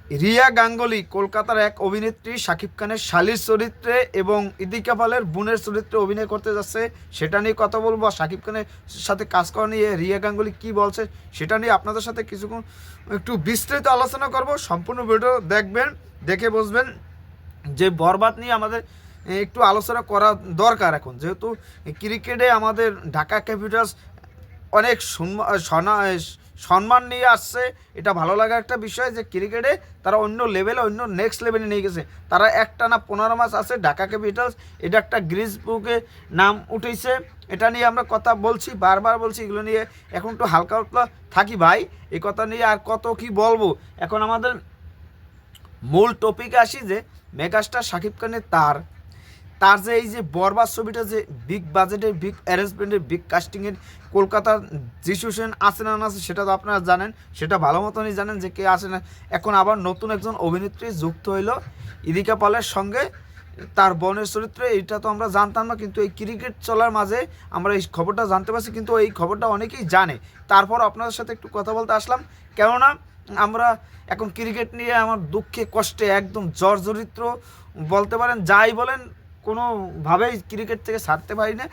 রিয়া গাঙ্গুলি কলকাতার এক অভিনেত্রী শাকিব খানের শালীর চরিত্রে এবং ইদিকা পালের বোনের চরিত্রে অভিনয় করতে যাচ্ছে। সেটা নিয়ে কথা বলবো। শাকিব খানের সাথে কাজ করা নিয়ে রিয়া গাঙ্গুলি কী বলছে সেটা নিয়ে আপনাদের সাথে কিছুক্ষণ একটু বিস্তারিত আলোচনা করব। সম্পূর্ণ ভিডিও দেখবেন, দেখে বুঝবেন যে বরবাদ নিয়ে আমাদের একটু আলোচনা করা দরকার। এখন যেহেতু ক্রিকেটে আমাদের ঢাকা ক্যাপিটালস অনেক সম্মান নিয়ে আসছে, এটা ভালো লাগার একটা বিষয় যে ক্রিকেটে তারা অন্য লেভেলে, অন্য নেক্সট লেভেলে নিয়ে গেছে। তারা একটানা 15 ম্যাচ আছে ঢাকা ক্যাপিটালস, এটা একটা গ্রিজ বুকে নাম উঠেছে। এটা নিয়ে আমরা কথা বলছি, বারবার বলছি, এগুলো নিয়ে এখন একটু হালকা হালকা থাকি ভাই। এই কথা নিয়ে আর কত কি বলবো। এখন আমাদের মূল টপিকে আসি যে মেগাস্টার শাকিব খানের তার যে এই যে বরবাদ ছবিটা যে বিগ বাজেটের, বিগ অ্যারেঞ্জমেন্টের, বিগ কাস্টিংয়ের, কলকাতার যিশু সেন আছে না আছে সেটা তো আপনারা জানেন, সেটা ভালো মতনই জানেন যে কে আছে না। এখন আবার নতুন একজন অভিনেত্রী যুক্ত হইল ইদিকা পালের সঙ্গে, তার বোনের চরিত্রে। এইটা তো আমরা জানতাম না, কিন্তু এই ক্রিকেট চলার মাঝে আমরা এই খবরটা জানতে পারছি, কিন্তু এই খবরটা অনেকেই জানে। তারপর আপনাদের সাথে একটু কথা বলতে আসলাম, কেননা আমরা এখন ক্রিকেট নিয়ে আমার দুঃখে কষ্টে একদম জর্জরিত বলতে পারেন, যাই বলেন কোনোভাবেই ক্রিকেট থেকে ছাড়তে পারি না।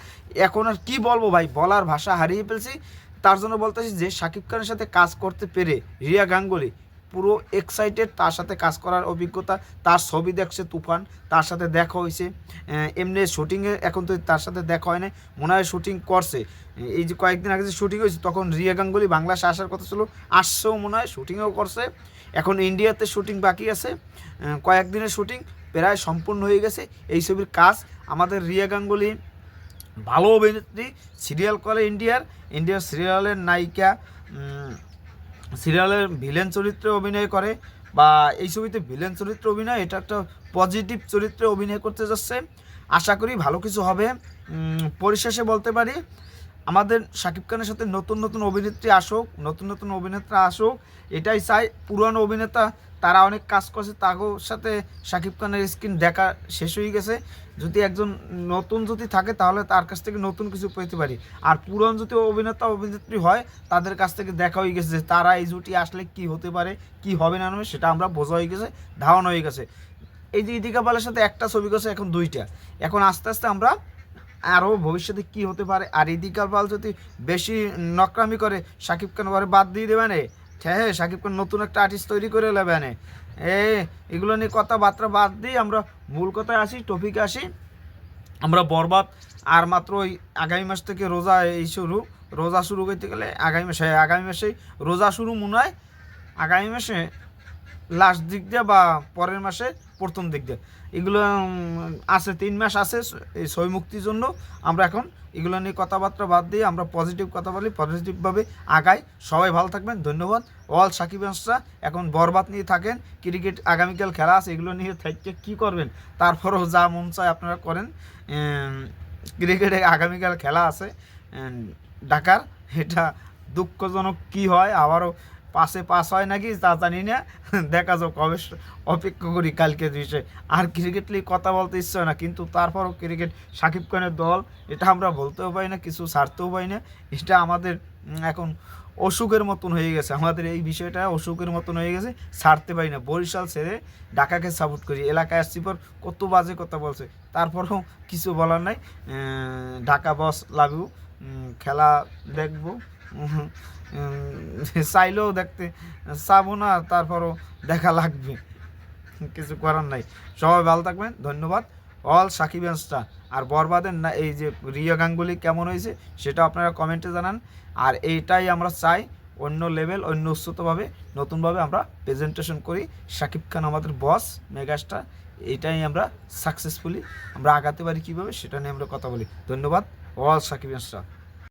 এখন আর কী বলবো ভাই, বলার ভাষা হারিয়ে ফেলছি। তার জন্য বলতেছি যে শাকিব খানের সাথে কাজ করতে পেরে রিয়া গাঙ্গুলি পুরো এক্সাইটেড, তার সাথে কাজ করার অভিজ্ঞতা। তার ছবি দেখছে তুফান, তার সাথে দেখা হয়েছে এমনি শুটিংয়ে, এখন তো তার সাথে দেখা হয় না, মনে হয় শুটিং করছে। এই যে কয়েকদিন আগে যে শুটিং হয়েছে তখন রিয়া গাঙ্গুলি বাংলাদেশে আসার কথা ছিল, আসছেও মনে হয়, শুটিংও করছে। এখন ইন্ডিয়াতে শুটিং বাকি আছে, কয়েকদিনের শুটিং প্রায় সম্পূর্ণ হয়ে গেছে। এই ছবির কাজ আমাদের রিয়া গাঙ্গুলি ভালো অভিনেত্রী, সিরিয়াল করে ইন্ডিয়ার সিরিয়ালের নায়িকা, সিরিয়ালের ভিলেন চরিত্রে অভিনয় করে, বা এই ছবিতে ভিলেন চরিত্রে অভিনয়, এটা একটা পজিটিভ চরিত্রে অভিনয় করতে যাচ্ছে। আশা করি ভালো কিছু হবে। পরিশেষে বলতে পারি আমাদের শাকিব খানের সাথে নতুন নতুন অভিনেত্রী আসুক, নতুন নতুন অভিনেতা আসুক, এটাই চাই। পুরানো অভিনেতা তারা অনেক কাজ করছে, তাদের সাথে শাকিব খানের স্ক্রিন দেখা শেষ হয়ে গেছে। যদি একজন নতুন যদি থাকে তাহলে তার কাছ থেকে নতুন কিছু পেতে পারি। আর পুরান যদি অভিনেতা অভিনেত্রী হয় তাদের কাছ থেকে দেখা হয়ে গেছে যে তারা এই জুটি আসলে কি হতে পারে, কি হবে না হবে, সেটা আমরা বোঝা হয়ে গেছে, ধারণা হয়ে গেছে। এই যে ইদিকা পালের সাথে একটা ছবি করছে, এখন 2টা। এখন আস্তে আস্তে আমরা আরও ভবিষ্যতে কি হতে পারে। আর ইদিকা পাল যদি বেশি নকরামি করে শাকিব খান পরে বাদ দিয়ে দেবে না, হ্যাঁ শাকিব খান নতুন একটা আর্টিস্ট তৈরি করে নেবে না। এগুলো নিয়ে কথাবার্তা বাদ দিই, আমরা মূল কথায় আসি, টপিকে আসি। আমরা বরবাদ আর মাত্র ওই আগামী মাস থেকে রোজা শুরু করতে গেলে আগামী মাসেই রোজা শুরু মনে হয়, আগামী মাসে লাস্ট দিক দিয়ে বা পরের মাসে প্রথম দিক দিয়ে। এগুলো আছে, 3 মাস আছে এই ছবি মুক্তির জন্য। আমরা এখন এগুলো নিয়ে কথাবার্তা বাদ দিয়ে আমরা পজিটিভ কথা বলি, পজিটিভভাবে আগাই। সবাই ভালো থাকবেন, ধন্যবাদ। অল সাকিবিয়ানসরা এখন বরবাদ নিয়ে থাকেন, ক্রিকেট আগামীকাল খেলা আছে, এগুলো নিয়ে থাকতে কী করবেন, তারপরেও যা মন চায় আপনারা করেন। ক্রিকেটে আগামীকাল খেলা আছে ঢাকার, এটা দুঃখজনক কি হয়, আবারও পাস হয় নাকি তা জানি না, দেখা যাক, কবে অপেক্ষা করি কালকে বিষয়ে। আর ক্রিকেট নিয়ে কথা বলতে ইচ্ছে হয় না, কিন্তু তারপরও ক্রিকেট শাকিব খানের দল, এটা আমরা বলতেও পারি না, কিছু ছাড়তেও পারি না। এটা আমাদের এখন অসুখের মতন হয়ে গেছে, আমাদের এই বিষয়টা অসুখের মতন হয়ে গেছে, ছাড়তে পারি না। বরিশাল ছেড়ে ঢাকাকে সাপোর্ট করি, এলাকায় আসছি পর কত বাজে কথা বলছে, তারপরেও কিছু বলার নাই। ঢাকা বস লাভ ইউ, খেলা দেখবো, চাইলেও দেখতে চাবো না, তারপরও দেখা লাগবে, কিছু করার নাই। সবাই ভালো থাকবেন, ধন্যবাদ। অল সাকিবিয়ানসরা। আর বরবাদের না এই যে রিয়া গাঙ্গুলি কেমন হয়েছে সেটা আপনারা কমেন্টে জানান। আর এইটাই আমরা চাই, অন্য লেভেল, অন্য উচ্চতভাবে, নতুনভাবে আমরা প্রেজেন্টেশন করি। শাকিব খান আমাদের বস, মেগাস্টার, এইটাই আমরা সাকসেসফুলি আমরা আগাতে পারি কীভাবে সেটা নিয়ে আমরা কথা বলি। ধন্যবাদ। অল সাকিবিয়ানসরা।